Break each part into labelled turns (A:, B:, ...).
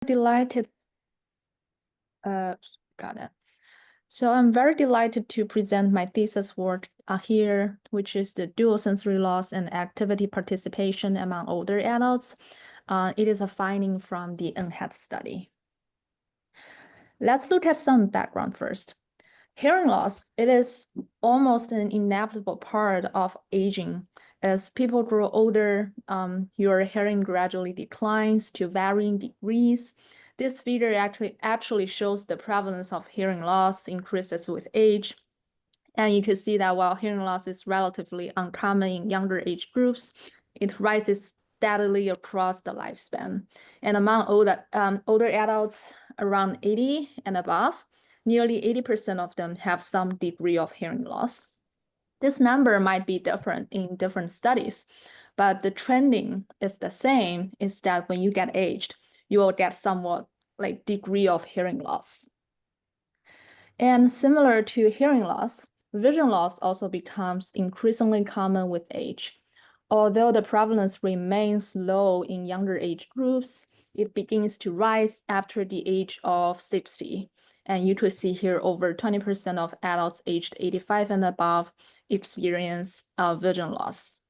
A: Delighted. Got it. So I'm very delighted to present my thesis work here, which is the dual sensory loss and activity participation among older adults. It is a finding from the NHAT study. Let's look at some background first. Hearing loss, it is almost an inevitable part of aging. As people grow older, your hearing gradually declines to varying degrees. This figure actually shows the prevalence of hearing loss increases with age. And you can see that while hearing loss is relatively uncommon in younger age groups, it rises steadily across the lifespan. And among older adults around 80 and above, nearly 80% of them have some degree of hearing loss. This number might be different in different studies, but the trending is the same, is that when you get aged, you will get somewhat like degree of hearing loss. And similar to hearing loss, vision loss also becomes increasingly common with age. Although the prevalence remains low in younger age groups, it begins to rise after the age of 60. And you could see here over 20% of adults aged 85 and above experience vision loss.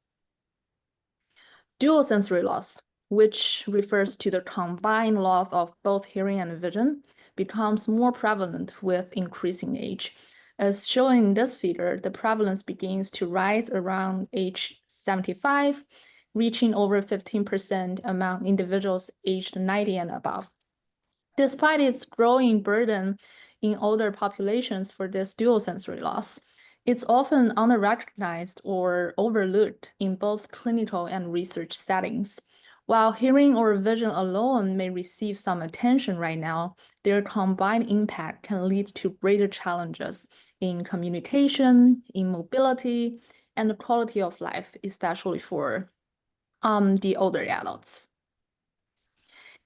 A: Dual sensory loss, which refers to the combined loss of both hearing and vision, becomes more prevalent with increasing age. As shown in this figure, the prevalence begins to rise around age 75, reaching over 15% among individuals aged 90 and above. Despite its growing burden in older populations for this dual sensory loss, it's often unrecognized or overlooked in both clinical and research settings. While hearing or vision alone may receive some attention right now, their combined impact can lead to greater challenges in communication, in mobility, and the quality of life, especially for the older adults.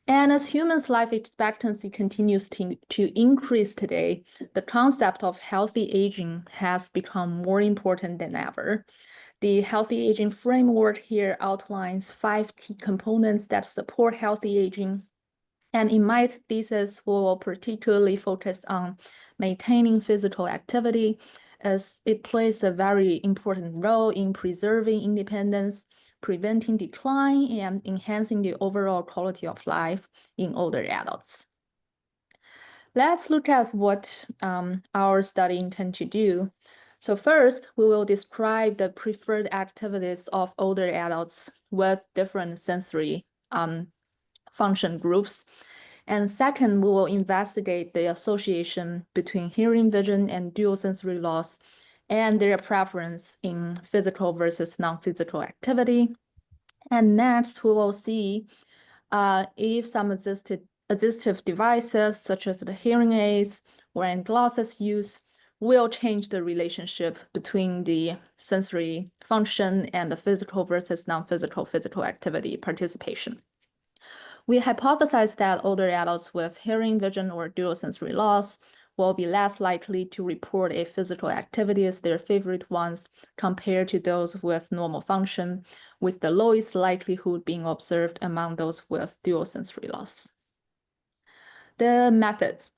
A: And as humans' life expectancy continues to increase today, the concept of healthy aging has become more important than ever. The healthy aging framework here outlines 5 key components that support healthy aging. And in my thesis, we will particularly focus on maintaining physical activity, as it plays a very important role in preserving independence, preventing decline, and enhancing the overall quality of life in older adults. Let's look at what our study intends to do. So first, we will describe the preferred activities of older adults with different sensory function groups. And second, we will investigate the association between hearing, vision, and dual sensory loss and their preference in physical versus non-physical activity. And next, we will see if some assistive devices, such as the hearing aids or glasses use, will change the relationship between the sensory function and the physical versus non-physical physical activity participation. We hypothesize that older adults with hearing, vision, or dual sensory loss will be less likely to report a physical activity as their favorite ones compared to those with normal function, with the lowest likelihood being observed among those with dual sensory loss. The methods.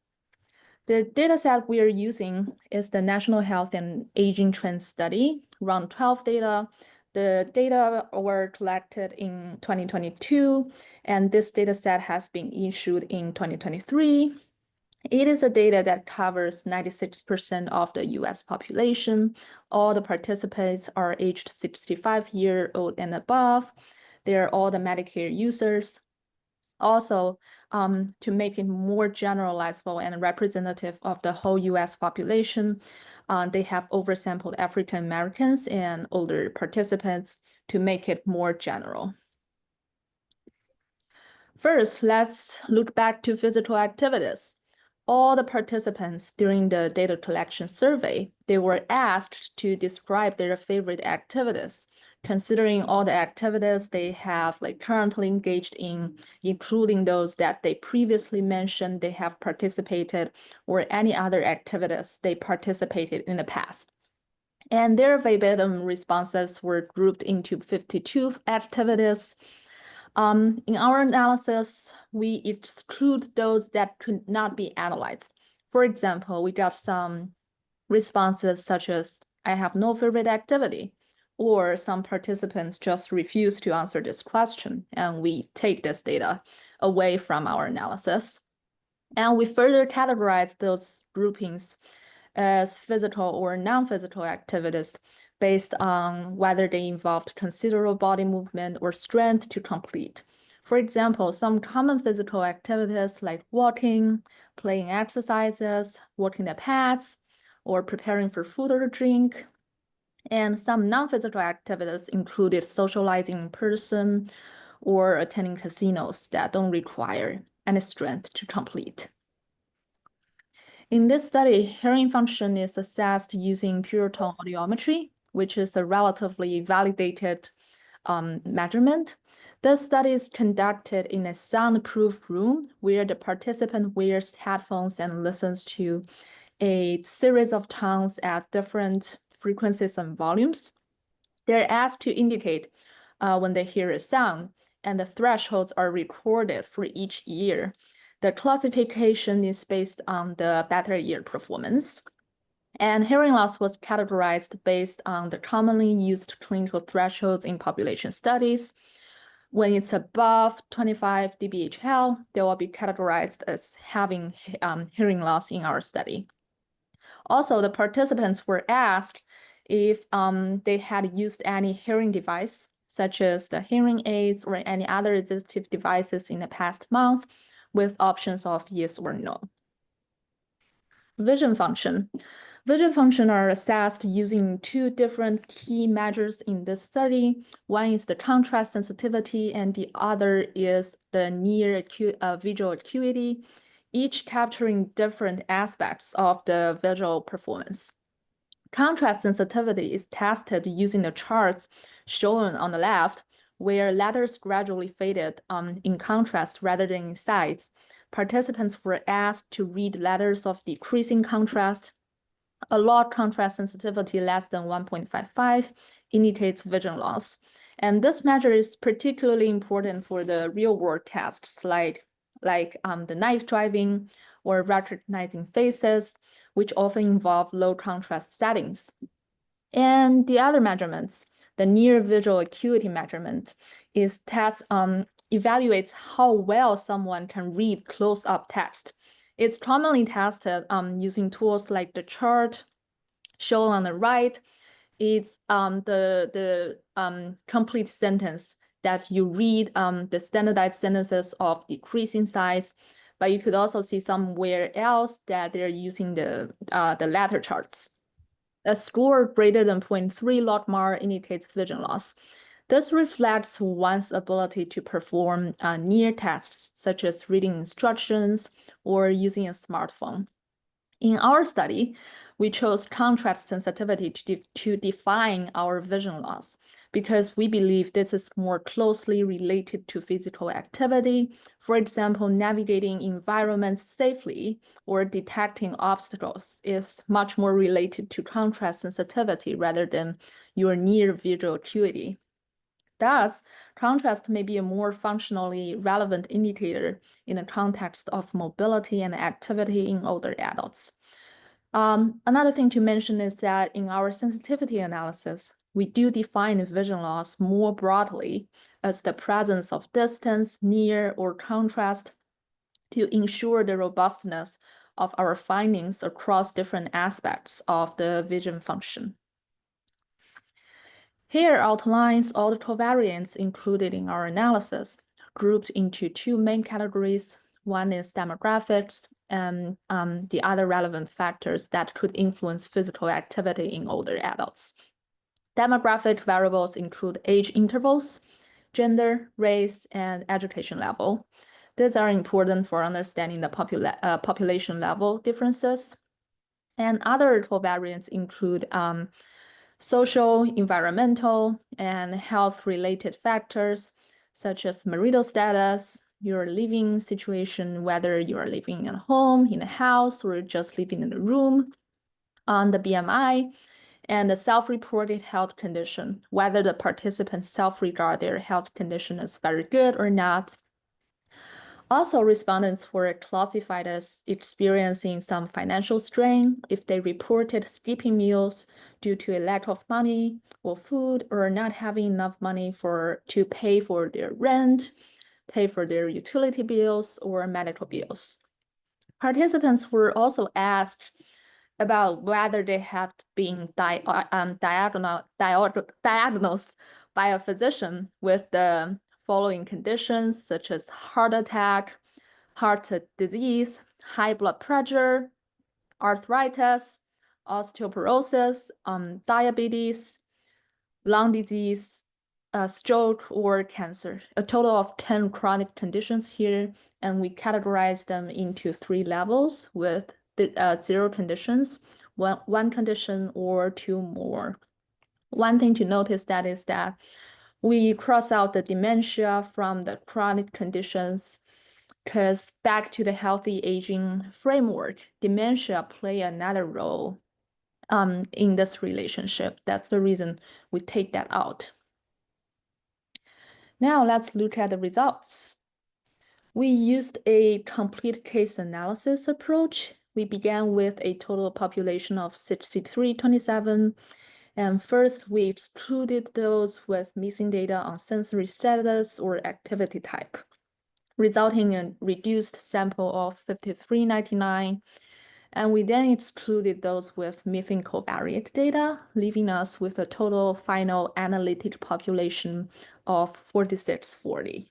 A: The dataset we are using is the National Health and Aging Trends Study, round 12 data. The data were collected in 2022, and this dataset has been issued in 2023. It is a data that covers 96% of the US population. All the participants are aged 65-year-old and above. They're all the Medicare users. Also, to make it more generalizable and representative of the whole US population, they have oversampled African Americans and older participants to make it more general. First, let's look back to physical activities. All the participants during the data collection survey, they were asked to describe their favorite activities, considering all the activities they have currently engaged in, including those that they previously mentioned they have participated, or any other activities they participated in the past. And their verbatim responses were grouped into 52 activities. In our analysis, we exclude those that could not be analyzed. For example, we got some responses such as, I have no favorite activity, or some participants just refuse to answer this question, and we take this data away from our analysis. And we further categorize those groupings as physical or non-physical activities based on whether they involved considerable body movement or strength to complete. For example, some common physical activities like walking, playing exercises, walking the paths, or preparing for food or drink. And some non-physical activities included socializing in person or attending casinos that don't require any strength to complete. In this study, hearing function is assessed using pure tone audiometry, which is a relatively validated measurement. The study is conducted in a soundproof room where the participant wears headphones and listens to a series of tones at different frequencies and volumes. They're asked to indicate when they hear a sound, and the thresholds are recorded for each year. The classification is based on the better ear performance. And hearing loss was categorized based on the commonly used clinical thresholds in population studies. When it's above 25 dBHL, they will be categorized as having hearing loss in our study. Also, the participants were asked if they had used any hearing device, such as the hearing aids or any other assistive devices in the past month, with options of yes or no. Vision function. Vision function are assessed using two different key measures in this study. One is the contrast sensitivity, and the other is the near visual acuity, each capturing different aspects of the visual performance. Contrast sensitivity is tested using the charts shown on the left, where letters gradually faded in contrast rather than in size. Participants were asked to read letters of decreasing contrast. A log contrast sensitivity less than 1.55 indicates vision loss. And this measure is particularly important for the real-world tasks like the night driving or recognizing faces, which often involve low contrast settings. And the other measurements, the near visual acuity measurement, evaluates how well someone can read close-up text. It's commonly tested using tools like the chart shown on the right. It's the complete sentence that you read, the standardized sentences of decreasing size, but you could also see somewhere else that they're using the letter charts. A score greater than 0.3 logMAR indicates vision loss. This reflects one's ability to perform near tasks, such as reading instructions or using a smartphone. In our study, we chose contrast sensitivity to define our vision loss because we believe this is more closely related to physical activity. For example, navigating environments safely or detecting obstacles is much more related to contrast sensitivity rather than your near visual acuity. Thus, contrast may be a more functionally relevant indicator in the context of mobility and activity in older adults. Another thing to mention is that in our sensitivity analysis, we do define vision loss more broadly as the presence of distance, near, or contrast to ensure the robustness of our findings across different aspects of the vision function. Here outlines all the covariants included in our analysis, grouped into two main categories. One is demographics, and the other relevant factors that could influence physical activity in older adults. Demographic variables include age intervals, gender, race, and education level. These are important for understanding the population level differences. And other covariants include social, environmental, and health-related factors, such as marital status, your living situation, whether you are living in a home, in a house, or just living in a room, on the BMI, and the self-reported health condition, whether the participants self-regard their health condition as very good or not. Also, respondents were classified as experiencing some financial strain if they reported skipping meals due to a lack of money or food, or not having enough money to pay for their rent, pay for their utility bills, or medical bills. Participants were also asked about whether they had been diagnosed by a physician with the following conditions, such as heart attack, heart disease, high blood pressure, arthritis, osteoporosis, diabetes, lung disease, stroke, or cancer. A total of 10 chronic conditions here, and we categorize them into 3 levels with 0 conditions, one condition, or 2 more. One thing to notice is that we cross out the dementia from the chronic conditions, because back to the healthy aging framework, dementia play another role in this relationship. That's the reason we take that out. Now let's look at the results. We used a complete case analysis approach. We began with a total population of 6327. And first, we excluded those with missing data on sensory status or activity type, resulting in a reduced sample of 5399. And we then excluded those with missing covariate data, leaving us with a total final analytic population of 4640.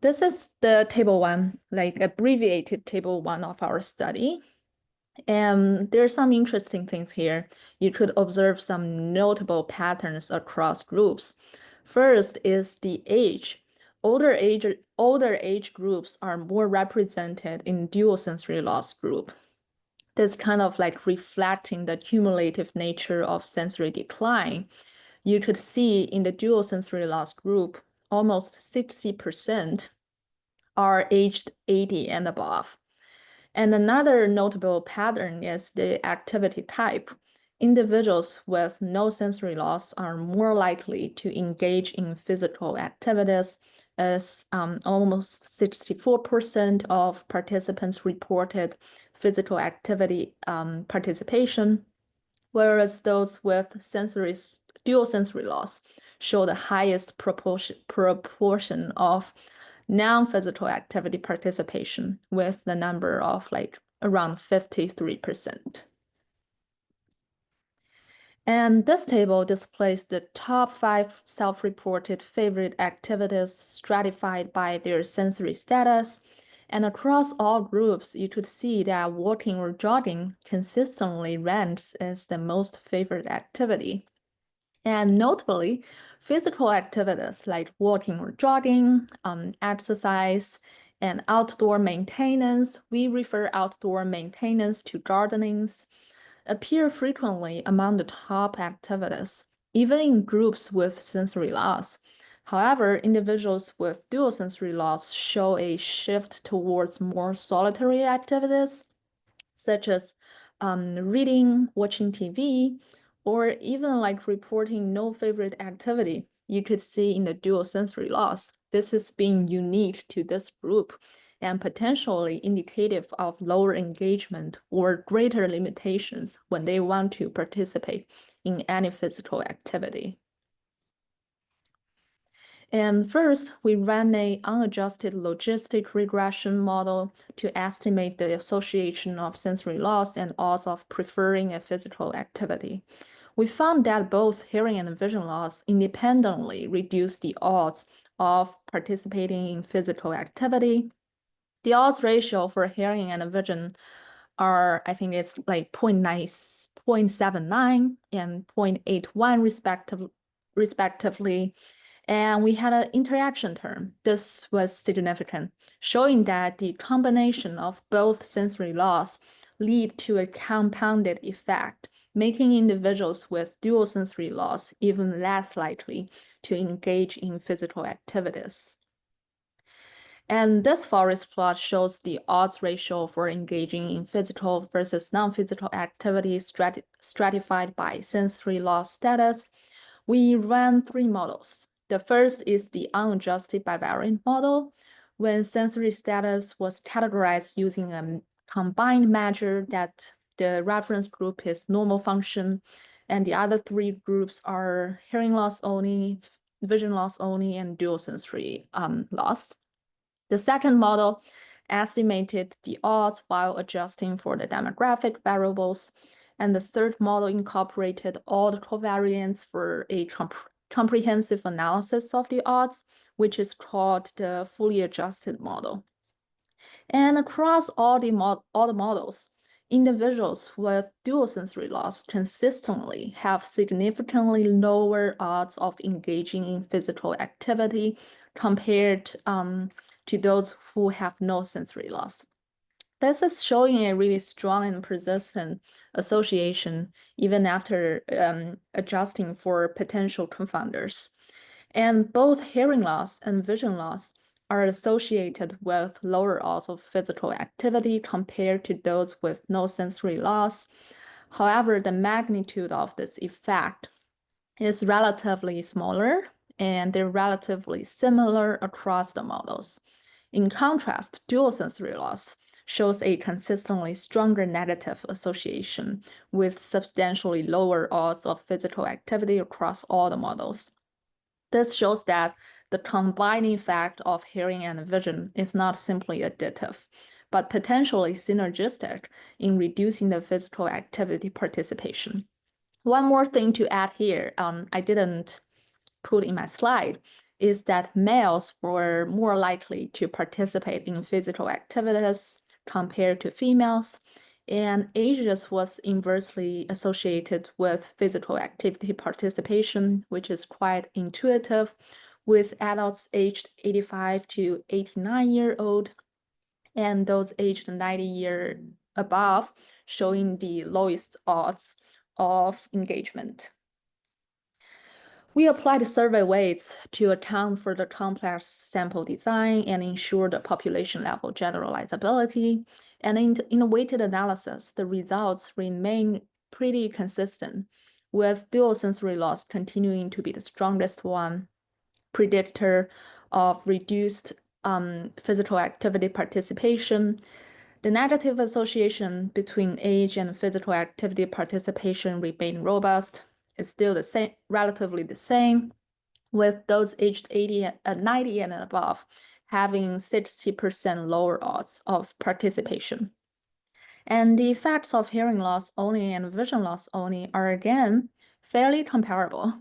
A: This is the table 1, like abbreviated table 1 of our study. And there are some interesting things here. You could observe some notable patterns across groups. First is the age. Older age groups are more represented in dual sensory loss group. That's kind of like reflecting the cumulative nature of sensory decline. You could see in the dual sensory loss group, almost 60% are aged 80 and above. And another notable pattern is the activity type. Individuals with no sensory loss are more likely to engage in physical activities, as almost 64% of participants reported physical activity participation, whereas those with dual sensory loss show the highest proportion of non-physical activity participation, with the number of like around 53%. And this table displays the top 5 self-reported favorite activities stratified by their sensory status. And across all groups, you could see that walking or jogging consistently ranks as the most favorite activity. And notably, physical activities like walking or jogging, exercise, and outdoor maintenance, we refer outdoor maintenance to gardenings, appear frequently among the top activities, even in groups with sensory loss. However, individuals with dual sensory loss show a shift towards more solitary activities, such as reading, watching TV, or even like reporting no favorite activity. You could see in the dual sensory loss. This is being unique to this group and potentially indicative of lower engagement or greater limitations when they want to participate in any physical activity. And first, we ran an unadjusted logistic regression model to estimate the association of sensory loss and odds of preferring a physical activity. We found that both hearing and vision loss independently reduce the odds of participating in physical activity. The odds ratio for hearing and vision are, I think it's like 0.79 and 0.81 respectively. And we had an interaction term. This was significant, showing that the combination of both sensory loss lead to a compounded effect, making individuals with dual sensory loss even less likely to engage in physical activities. And this forest plot shows the odds ratio for engaging in physical versus non-physical activities stratified by sensory loss status. We ran 3 models. The first is the unadjusted bivariant model, when sensory status was categorized using a combined measure that the reference group is normal function, and the other 3 groups are hearing loss only, vision loss only, and dual sensory loss. The second model estimated the odds while adjusting for the demographic variables, and the third model incorporated all the covariants for a comprehensive analysis of the odds, which is called the fully adjusted model. And across all the models, individuals with dual sensory loss consistently have significantly lower odds of engaging in physical activity compared to those who have no sensory loss. This is showing a really strong and persistent association even after adjusting for potential confounders. And both hearing loss and vision loss are associated with lower odds of physical activity compared to those with no sensory loss. However, the magnitude of this effect is relatively smaller, and they're relatively similar across the models. In contrast, dual sensory loss shows a consistently stronger negative association with substantially lower odds of physical activity across all the models. This shows that the combining effect of hearing and vision is not simply additive, but potentially synergistic in reducing the physical activity participation. One more thing to add here, I didn't put in my slide, is that males were more likely to participate in physical activities compared to females, and ages was inversely associated with physical activity participation, which is quite intuitive, with adults aged 85 to 89-year-old and those aged 90 year above showing the lowest odds of engagement. We applied survey weights to account for the complex sample design and ensure the population level generalizability. And in the weighted analysis, the results remain pretty consistent, with dual sensory loss continuing to be the strongest one predictor of reduced physical activity participation. The negative association between age and physical activity participation remain robust. It's still the same, relatively the same, with those aged 90 and above having 60% lower odds of participation. And the effects of hearing loss only and vision loss only are again fairly comparable,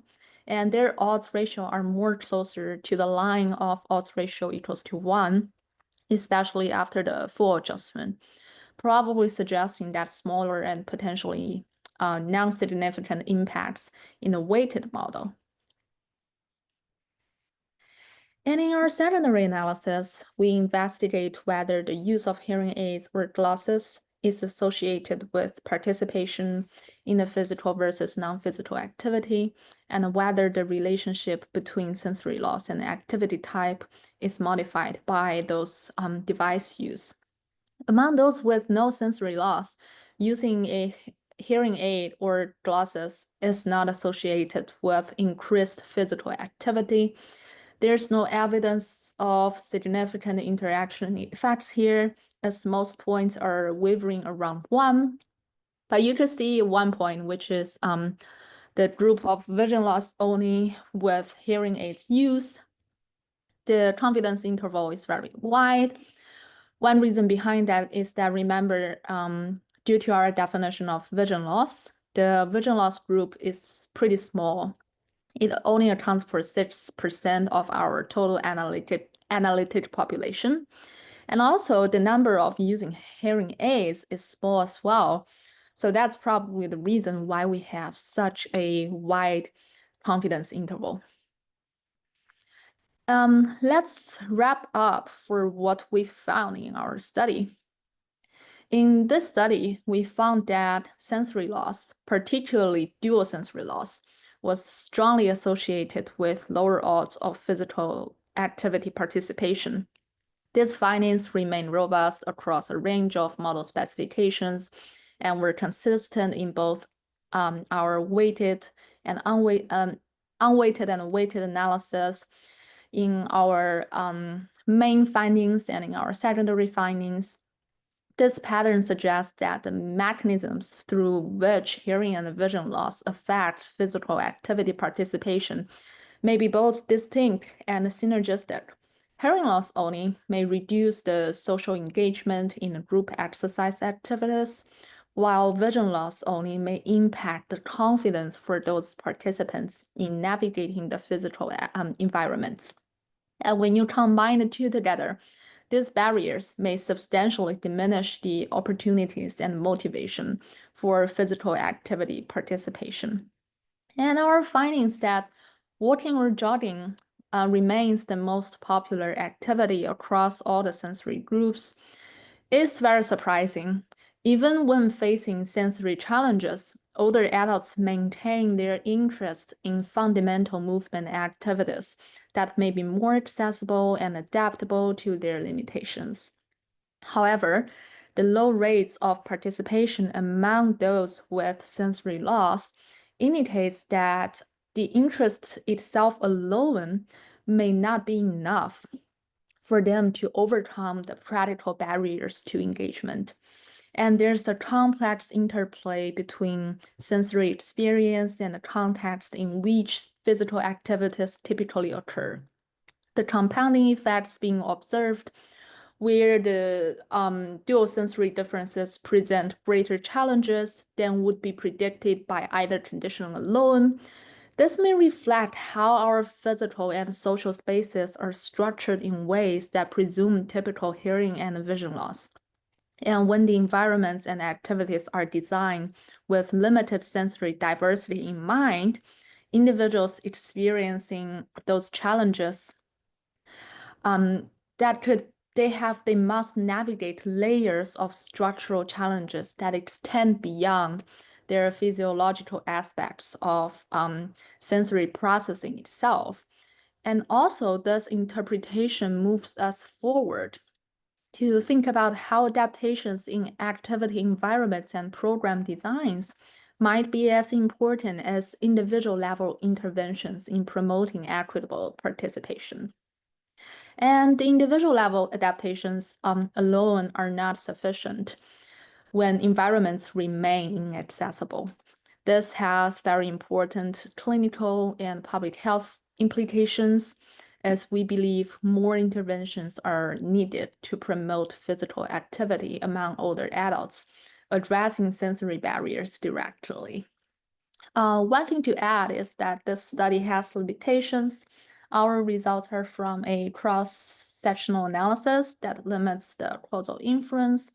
A: and their odds ratio are more closer to the line of odds ratio equals to 1, especially after the full adjustment, probably suggesting that smaller and potentially non-significant impacts in a weighted model. And in our secondary analysis, we investigate whether the use of hearing aids or glasses is associated with participation in the physical versus non-physical activity, and whether the relationship between sensory loss and activity type is modified by those device use. Among those with no sensory loss, using a hearing aid or glasses is not associated with increased physical activity. There's no evidence of significant interaction effects here, as most points are wavering around 1. But you can see 1 point, which is the group of vision loss only with hearing aids use. The confidence interval is very wide. One reason behind that is that, remember, due to our definition of vision loss, the vision loss group is pretty small. It only accounts for 6% of our total analytic population. And also the number of using hearing aids is small as well. So that's probably the reason why we have such a wide confidence interval. Let's wrap up for what we found in our study. In this study, we found that sensory loss, particularly dual sensory loss, was strongly associated with lower odds of physical activity participation. These findings remain robust across a range of model specifications and were consistent in both our weighted and unweighted and weighted analysis, in our main findings and in our secondary findings. This pattern suggests that the mechanisms through which hearing and vision loss affect physical activity participation may be both distinct and synergistic. Hearing loss only may reduce the social engagement in group exercise activities, while vision loss only may impact the confidence for those participants in navigating the physical environments. And when you combine the two together, these barriers may substantially diminish the opportunities and motivation for physical activity participation. And our findings that walking or jogging remains the most popular activity across all the sensory groups is very surprising. Even when facing sensory challenges, older adults maintain their interest in fundamental movement activities that may be more accessible and adaptable to their limitations. However, the low rates of participation among those with sensory loss indicates that the interest itself alone may not be enough for them to overcome the practical barriers to engagement. And there's a complex interplay between sensory experience and the context in which physical activities typically occur. The compounding effects being observed where the dual sensory differences present greater challenges than would be predicted by either condition alone. This may reflect how our physical and social spaces are structured in ways that presume typical hearing and vision loss. And when the environments and activities are designed with limited sensory diversity in mind, individuals experiencing those challenges they must navigate layers of structural challenges that extend beyond their physiological aspects of sensory processing itself. And also, this interpretation moves us forward to think about how adaptations in activity environments and program designs might be as important as individual level interventions in promoting equitable participation. And the individual level adaptations alone are not sufficient when environments remain inaccessible. This has very important clinical and public health implications, as we believe more interventions are needed to promote physical activity among older adults, addressing sensory barriers directly. One thing to add is that this study has limitations. Our results are from a cross-sectional analysis that limits the causal inference.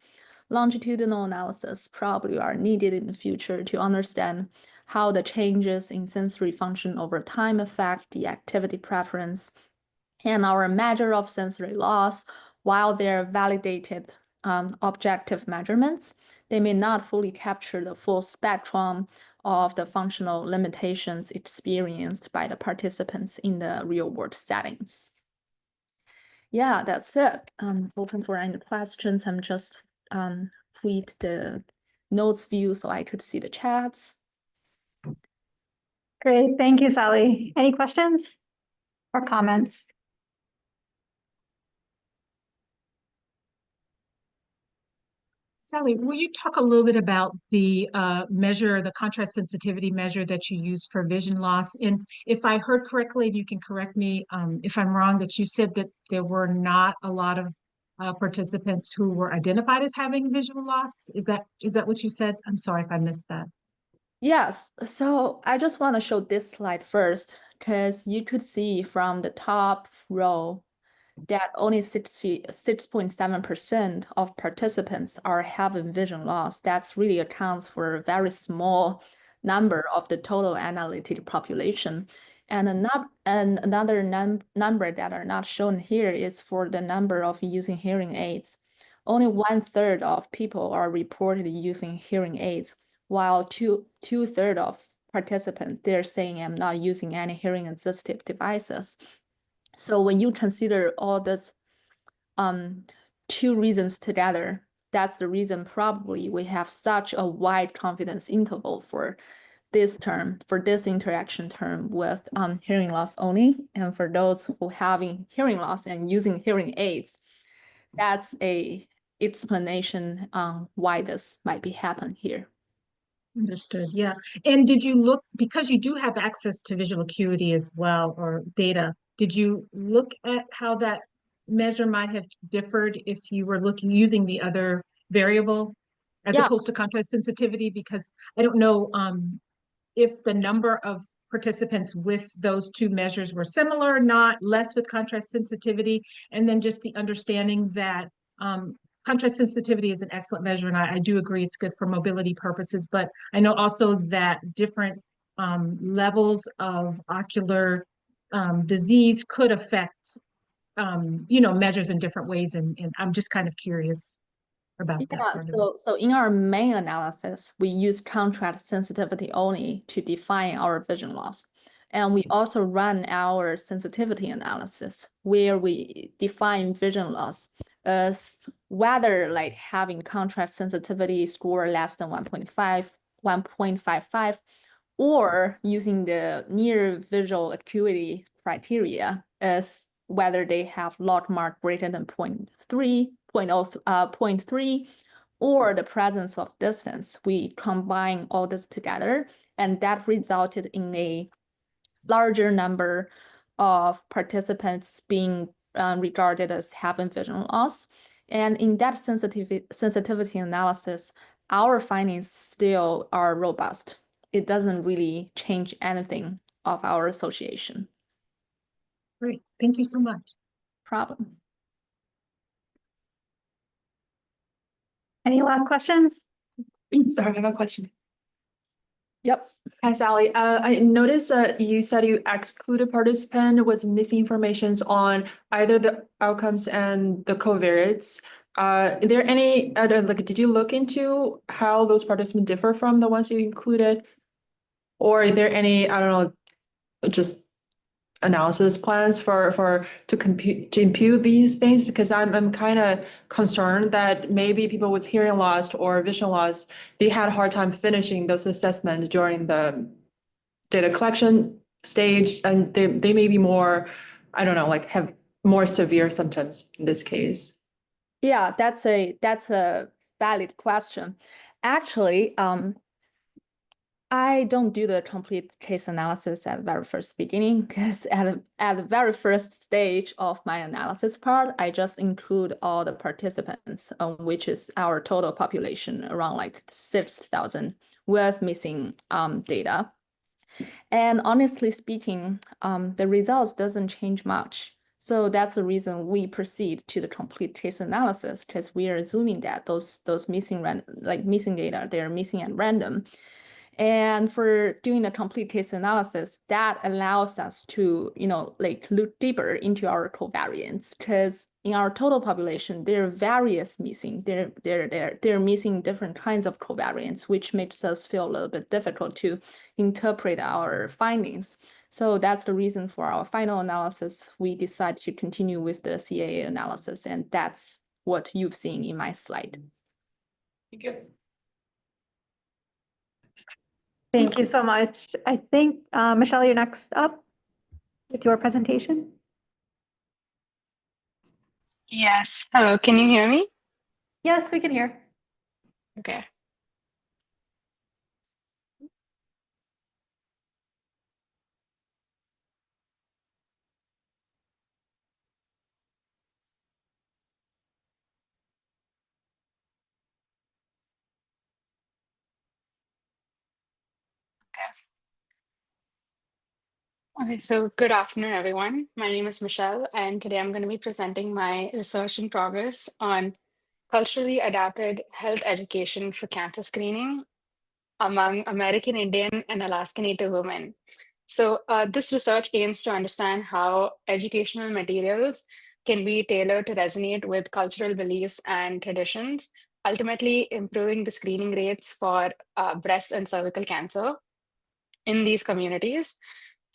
A: Longitudinal analysis probably are needed in the future to understand how the changes in sensory function over time affect the activity preference. And our measure of sensory loss, while they're validated objective measurements, they may not fully capture the full spectrum of the functional limitations experienced by the participants in the real-world settings. Yeah, that's it. I'm open for any questions. I'm just tweet the notes view so I could see the chats.
B: Great, thank you, Sally. Any questions or comments?
C: Sally, will you talk a little bit about the measure, the contrast sensitivity measure that you use for vision loss? And if I heard correctly, and you can correct me if I'm wrong, that you said that there were not a lot of participants who were identified as having visual loss. Is that what you said? I'm sorry if I missed that.
A: Yes, so I just want to show this slide first because you could see from the top row that only 66.7% of participants are having vision loss. That's really accounts for a very small number of the total analytic population. And another number that are not shown here is for the number of using hearing aids. Only 1/3 of people are reported using hearing aids, while two-thirds of participants, they're saying I'm not using any hearing assistive devices. So when you consider all this two reasons together. That's the reason probably we have such a wide confidence interval for this term, for this interaction term with hearing loss only. And for those who having hearing loss and using hearing aids, that's a explanation on why this might be happen here.
C: Understood. Yeah. And did you look, because you do have access to visual acuity as well, or data, did you look at how that measure might have differed if you were using the other variable as
A: Yeah,
C: opposed to contrast sensitivity? Because I don't know if the number of participants with those two measures were similar, not less with contrast sensitivity, and then just the understanding that contrast sensitivity is an excellent measure, and I do agree it's good for mobility purposes, but I know also that different levels of ocular disease could affect measures in different ways, and I'm just kind of curious about that
A: yeah.
C: part of it.
A: So in our main analysis, we use contrast sensitivity only to define our vision loss. And we also run our sensitivity analysis where we define vision loss as whether like having contrast sensitivity score less than 1.5, 1.55, or using the near visual acuity criteria as whether they have log mark greater than 0.3, or the presence of distance. We combine all this together, and that resulted in a larger number of participants being regarded as having vision loss. And in that sensitivity analysis, our findings still are robust. It doesn't really change anything of our association.
C: Great. Thank you so much.
A: Problem.
B: Any last questions?
D: Sorry, I have a question.
A: Yep.
D: Hi, Sally. I noticed that you said you excluded participant with missing informations on either the outcomes and the covariates. Are there any other, like, did you look into how those participants differ from the ones you included? Or is there any, I don't know, just analysis plans to impute these things? Because I'm kind of concerned that maybe people with hearing loss or vision loss, they had a hard time finishing those assessments during the data collection stage, and they may be more, I don't know, like have more severe symptoms in this case.
A: Yeah, that's a valid question. Actually, I don't do the complete case analysis at the very first beginning because at the very first stage of my analysis part, I just include all the participants, which is our total population, around like 6,000 with missing data. And honestly speaking, the results doesn't change much. So that's the reason we proceed to the complete case analysis, because we are assuming that those missing data, they're missing at random. And for doing the complete case analysis, that allows us to, like look deeper into our covariance, because in our total population, there are various missing. They're missing different kinds of covariance, which makes us feel a little bit difficult to interpret our findings. So that's the reason for our final analysis. We decided to continue with the CAA analysis, and that's what you've seen in my slide.
D: Thank you.
B: Thank you so much. I think, Michelle, you're next up with your presentation.
E: Yes. Hello, can you hear me?
B: Yes, we can hear.
E: Okay. Okay, so good afternoon, everyone. My name is Michelle, and today I'm going to be presenting my research in progress on culturally adapted health education for cancer screening among American Indian and Alaska Native women. So this research aims to understand how educational materials can be tailored to resonate with cultural beliefs and traditions, ultimately improving the screening rates for breast and cervical cancer in these communities.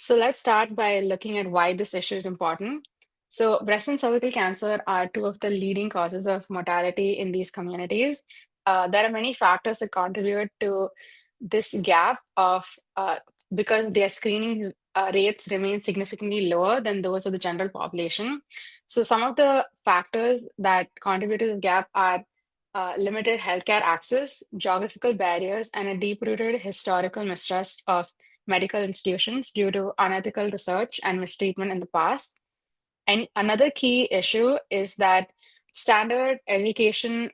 E: So let's start by looking at why this issue is important. So breast and cervical cancer are two of the leading causes of mortality in these communities. There are many factors that contribute to this gap of because their screening rates remain significantly lower than those of the general population. So some of the factors that contribute to the gap are limited healthcare access, geographical barriers, and a deep-rooted historical mistrust of medical institutions due to unethical research and mistreatment in the past. And another key issue is that standard education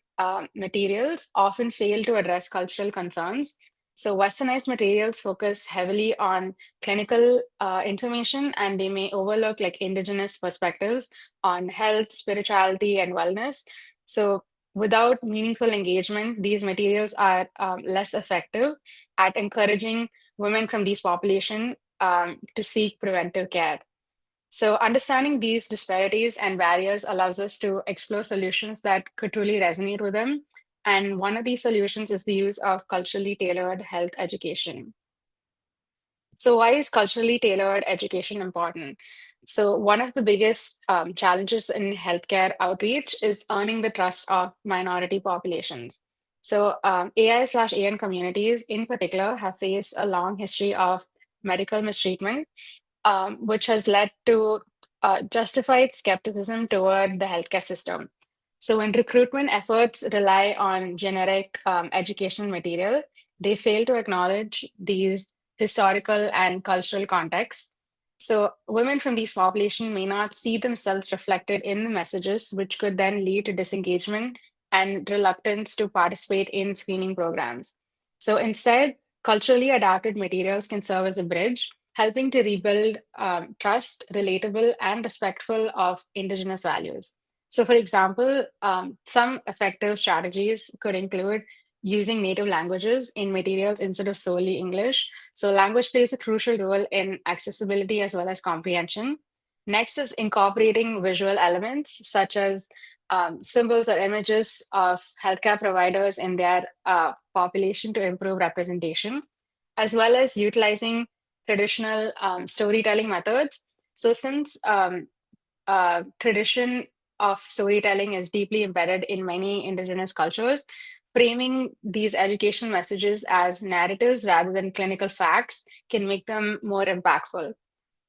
E: materials often fail to address cultural concerns. So, westernized materials focus heavily on clinical information, and they may overlook like indigenous perspectives on health, spirituality, and wellness. So, without meaningful engagement, these materials are less effective at encouraging women from these populations to seek preventive care. So, understanding these disparities and barriers allows us to explore solutions that could truly resonate with them. And one of these solutions is the use of culturally tailored health education. So, why is culturally tailored education important? So, one of the biggest challenges in healthcare outreach is earning the trust of minority populations. So, AI/AN communities in particular have faced a long history of medical mistreatment, which has led to justified skepticism toward the healthcare system. So, when recruitment efforts rely on generic educational material, they fail to acknowledge these historical and cultural contexts. So, women from these populations may not see themselves reflected in the messages, which could then lead to disengagement and reluctance to participate in screening programs. So, instead, culturally adapted materials can serve as a bridge, helping to rebuild trust, relatable, and respectful of Indigenous values. So, for example, some effective strategies could include using native languages in materials instead of solely English. So, language plays a crucial role in accessibility as well as comprehension. Next is incorporating visual elements such as symbols or images of healthcare providers in their population to improve representation, as well as utilizing traditional storytelling methods. So, since tradition of storytelling is deeply embedded in many indigenous cultures, framing these educational messages as narratives rather than clinical facts can make them more impactful.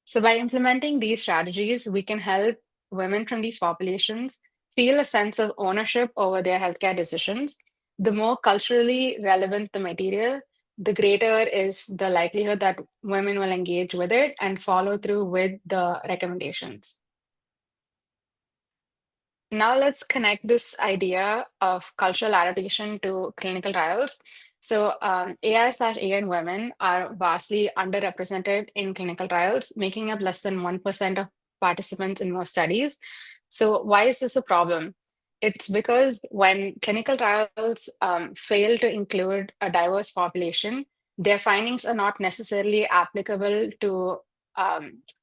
E: So, by implementing these strategies, we can help women from these populations feel a sense of ownership over their healthcare decisions. The more culturally relevant the material, the greater is the likelihood that women will engage with it and follow through with the recommendations. Now let's connect this idea of cultural adaptation to clinical trials. So AI/AN women are vastly underrepresented in clinical trials, making up less than 1% of participants in most studies. So why is this a problem? It's because when clinical trials fail to include a diverse population, their findings are not necessarily applicable to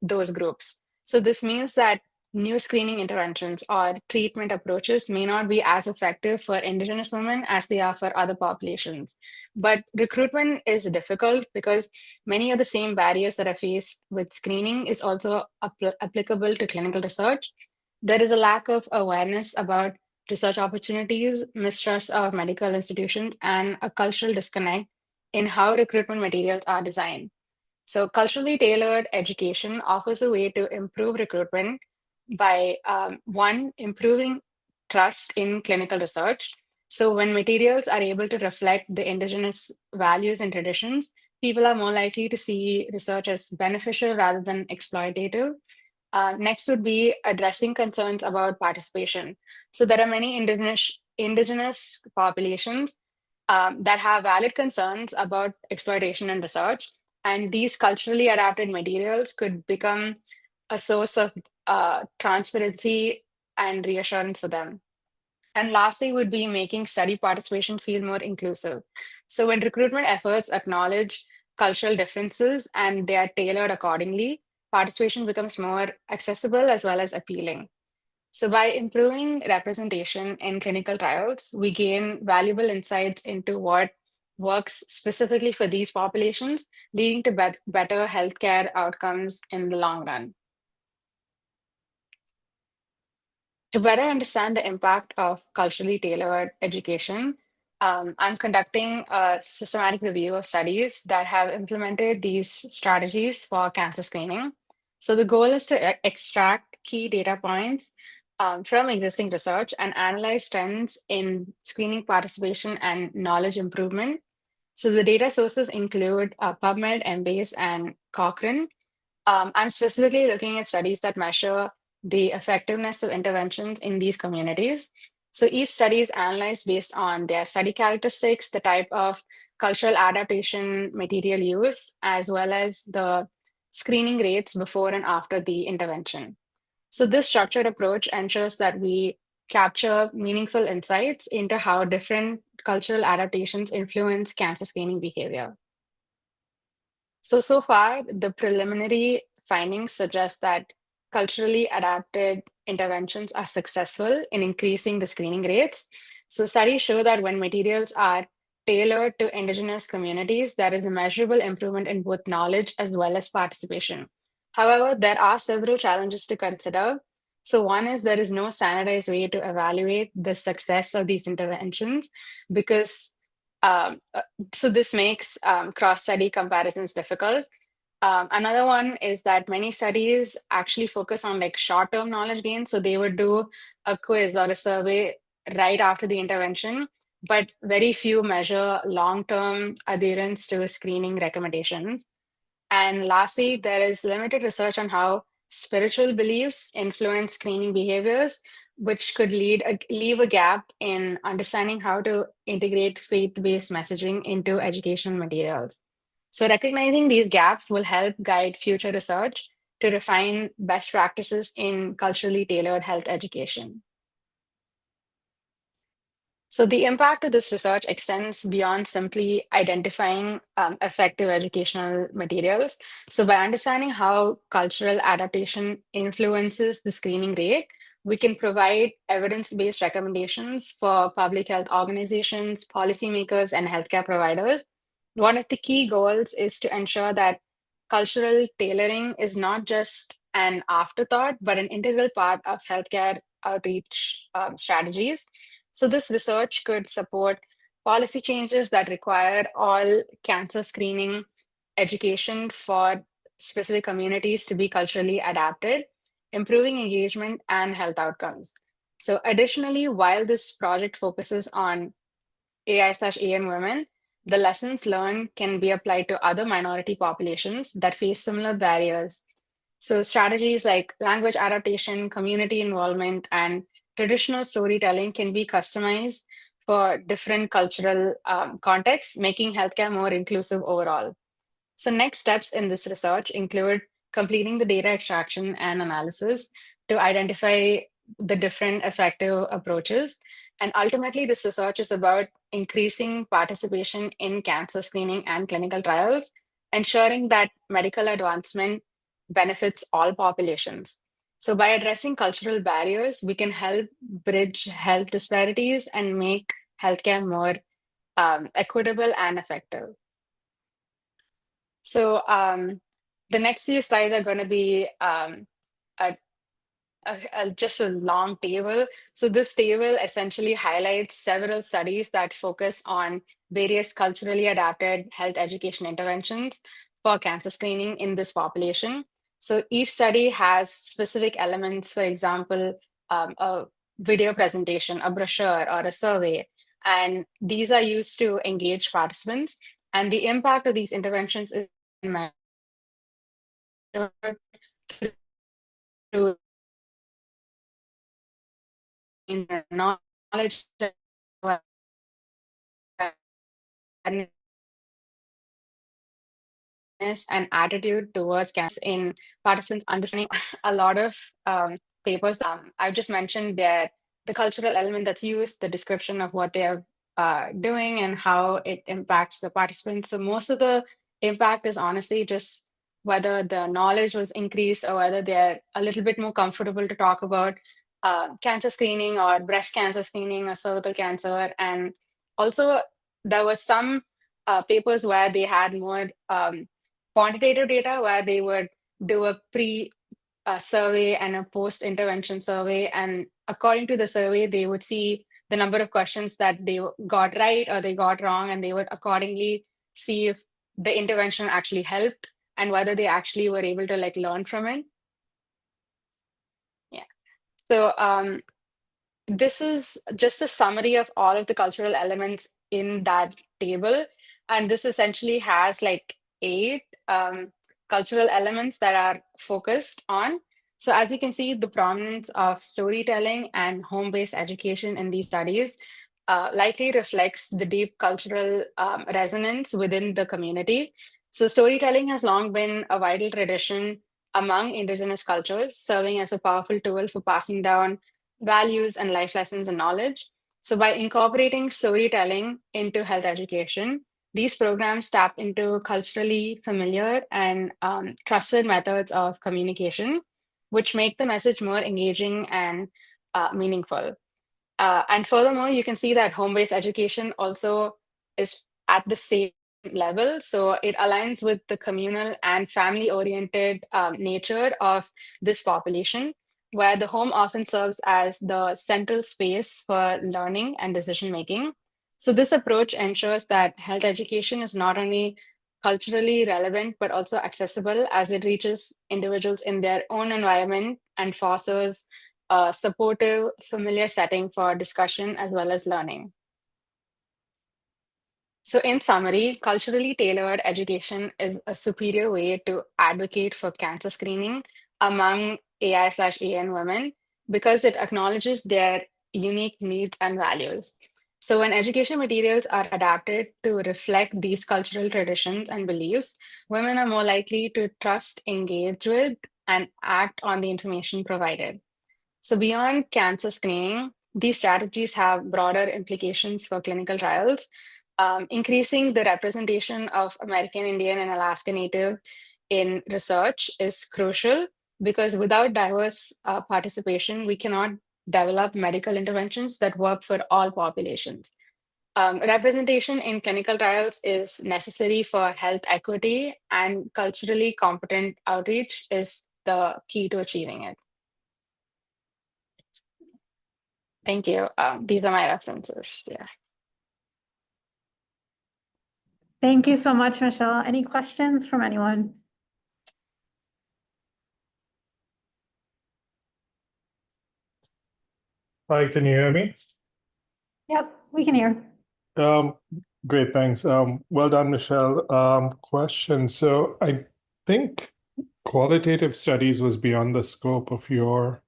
E: those groups. So this means that new screening interventions or treatment approaches may not be as effective for Indigenous women as they are for other populations. But recruitment is difficult because many of the same barriers that are faced with screening is also applicable to clinical research. There is a lack of awareness about research opportunities, mistrust of medical institutions, and a cultural disconnect in how recruitment materials are designed. So, culturally tailored education offers a way to improve recruitment by one, improving trust in clinical research. So, when materials are able to reflect the Indigenous values and traditions, people are more likely to see research as beneficial rather than exploitative. Next would be addressing concerns about participation. So, there are many indigenous populations that have valid concerns about exploitation and research. And these culturally adapted materials could become a source of transparency and reassurance for them. And lastly, would be making study participation feel more inclusive. So, when recruitment efforts acknowledge cultural differences and they are tailored accordingly, participation becomes more accessible as well as appealing. So, by improving representation in clinical trials, we gain valuable insights into what works specifically for these populations, leading to better healthcare outcomes in the long run. To better understand the impact of culturally tailored education, I'm conducting a systematic review of studies that have implemented these strategies for cancer screening. So the goal is to extract key data points from existing research and analyze trends in screening participation and knowledge improvement. So the data sources include PubMed, Embase, and Cochrane. I'm specifically looking at studies that measure the effectiveness of interventions in these communities. So each study is analyzed based on their study characteristics, the type of cultural adaptation material used, as well as the screening rates before and after the intervention. So this structured approach ensures that we capture meaningful insights into how different cultural adaptations influence cancer screening behavior. So far, the preliminary findings suggest that culturally adapted interventions are successful in increasing the screening rates. So studies show that when materials are tailored to indigenous communities, there is a measurable improvement in both knowledge as well as participation. However, there are several challenges to consider. So one is there is no standardized way to evaluate the success of these interventions because so this makes cross-study comparisons difficult. Another one is that many studies actually focus on like short-term knowledge gain. So they would do a quiz or a survey right after the intervention, but very few measure long-term adherence to screening recommendations. And lastly, there is limited research on how spiritual beliefs influence screening behaviors, which could leave a gap in understanding how to integrate faith-based messaging into educational materials. So recognizing these gaps will help guide future research to refine best practices in culturally tailored health education. So the impact of this research extends beyond simply identifying effective educational materials. So by understanding how cultural adaptation influences the screening rate, we can provide evidence-based recommendations for public health organizations, policymakers, and healthcare providers. One of the key goals is to ensure that cultural tailoring is not just an afterthought, but an integral part of healthcare outreach strategies. So this research could support policy changes that require all cancer screening education for specific communities to be culturally adapted, improving engagement and health outcomes. So additionally, while this project focuses on AI/AN women, the lessons learned can be applied to other minority populations that face similar barriers. So strategies like language adaptation, community involvement, and traditional storytelling can be customized for different cultural contexts, making healthcare more inclusive overall. So next steps in this research include completing the data extraction and analysis to identify the different effective approaches. And ultimately, this research is about increasing participation in cancer screening and clinical trials, ensuring that medical advancement benefits all populations. So by addressing cultural barriers, we can help bridge health disparities and make healthcare more equitable and effective. So the next few slides are going to be a, just a long table. So this table essentially highlights several studies that focus on various culturally adapted health education interventions for cancer screening in this population. So each study has specific elements, for example, a video presentation, a brochure, or a survey. And these are used to engage participants. And the impact of these interventions is measured through knowledge and attitude towards cancer in participants understanding a lot of papers. I've just mentioned that the cultural element that's used, the description of what they're doing and how it impacts the participants. So most of the impact is honestly just whether the knowledge was increased or whether they're a little bit more comfortable to talk about cancer screening or breast cancer screening or cervical cancer. And also there was some papers where they had more quantitative data where they would do a survey and a post-intervention survey. And according to the survey, they would see the number of questions that they got right or they got wrong, and they would accordingly see if the intervention actually helped and whether they actually were able to like learn from it. Yeah. So this is just a summary of all of the cultural elements in that table. And this essentially has like 8 cultural elements that are focused on. So as you can see, the prominence of storytelling and home-based education in these studies likely reflects the deep cultural resonance within the community. So storytelling has long been a vital tradition among indigenous cultures, serving as a powerful tool for passing down values and life lessons and knowledge. So by incorporating storytelling into health education, these programs tap into culturally familiar and trusted methods of communication, which make the message more engaging and meaningful. And furthermore, you can see that home-based education also is at the same level. So it aligns with the communal and family-oriented nature of this population, where the home often serves as the central space for learning and decision making. So this approach ensures that health education is not only culturally relevant, but also accessible as it reaches individuals in their own environment and fosters a supportive, familiar setting for discussion as well as learning. So in summary, culturally tailored education is a superior way to advocate for cancer screening among AI/AN women because it acknowledges their unique needs and values. So when education materials are adapted to reflect these cultural traditions and beliefs, women are more likely to trust, engage with, and act on the information provided. So beyond cancer screening, these strategies have broader implications for clinical trials. Increasing the representation of American Indian and Alaska Native in research is crucial because without diverse participation, we cannot develop medical interventions that work for all populations. Representation in clinical trials is necessary for health equity, and culturally competent outreach is the key to achieving it. Thank you. These are my references. Yeah.
B: Thank you so much, Michelle. Any questions from anyone?
F: Hi, can you hear me?
B: Yep, we can hear.
F: Great, thanks. Well done, Michelle. Question. So I think qualitative studies was beyond the scope of your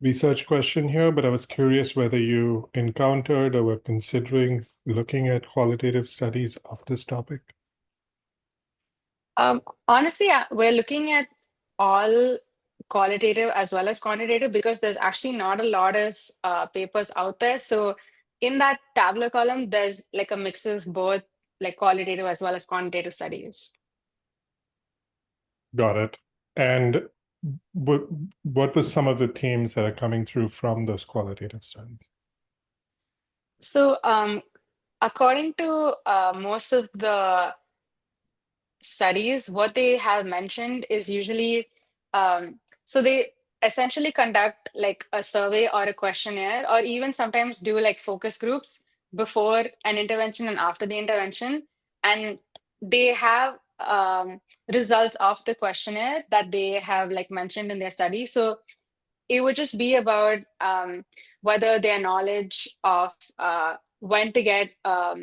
F: research question here, but I was curious whether you encountered or were considering looking at qualitative studies of this topic.
E: Honestly, we're looking at all qualitative as well as quantitative because there's actually not a lot of papers out there. So in that tabular column, there's like a mix of both like qualitative as well as quantitative studies.
F: Got it. And what was some of the themes that are coming through from those qualitative studies?
E: So according to most of the studies, what they have mentioned is usually, so they essentially conduct like a survey or a questionnaire, or even sometimes do like focus groups before an intervention and after the intervention. And they have results of the questionnaire that they have like mentioned in their study. So it would just be about whether their knowledge of when to get a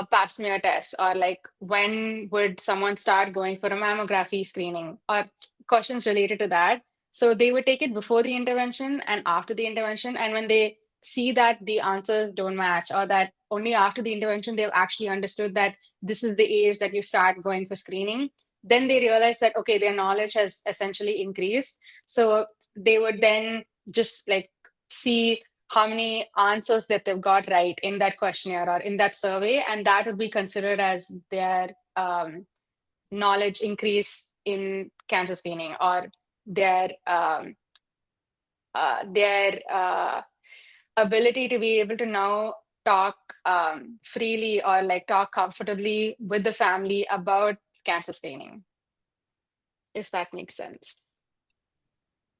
E: pap smear test, or like when would someone start going for a mammography screening, or questions related to that. So they would take it before the intervention and after the intervention. And when they see that the answers don't match, or that only after the intervention they've actually understood that this is the age that you start going for screening, then they realize that, okay, their knowledge has essentially increased. So they would then just like see how many answers that they've got right in that questionnaire or in that survey, and that would be considered as their knowledge increase in cancer screening, or their ability to be able to now talk freely or like talk comfortably with the family about cancer screening, if that makes sense.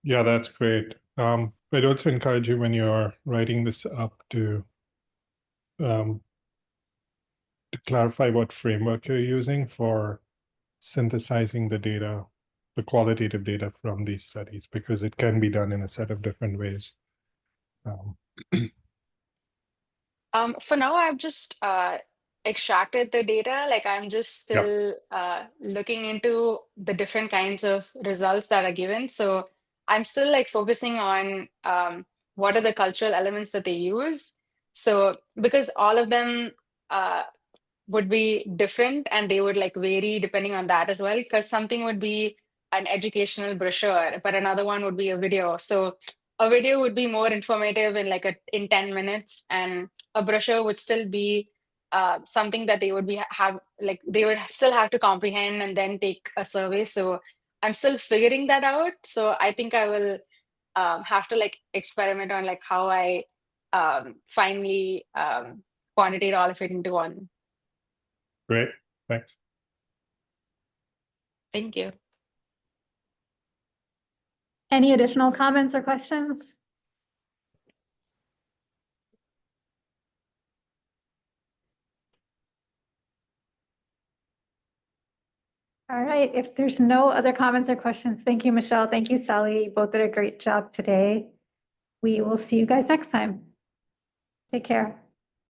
F: Yeah, that's great. I'd also encourage you when you're writing this up to clarify what framework you're using for synthesizing the data, the qualitative data from these studies, because it can be done in a set of different ways.
E: For now, I've just extracted the data. Like I'm just still looking into the different kinds of results that are given. So I'm still like focusing on what are the cultural elements that they use. So because all of them would be different and they would like vary depending on that as well. Because something would be an educational brochure, but another one would be a video. So a video would be more informative in like in 10 minutes, and a brochure would still be something that they would have like they would still have to comprehend and then take a survey. So I'm still figuring that out. So I think I will have to like experiment on like how I finally quantitate all of it into one.
F: Great, thanks.
E: Thank you.
B: Any additional comments or questions? All right, if there's no other comments or questions, thank you, Michelle. Thank you, Sally. You both did a great job today. We will see you guys next time. Take care.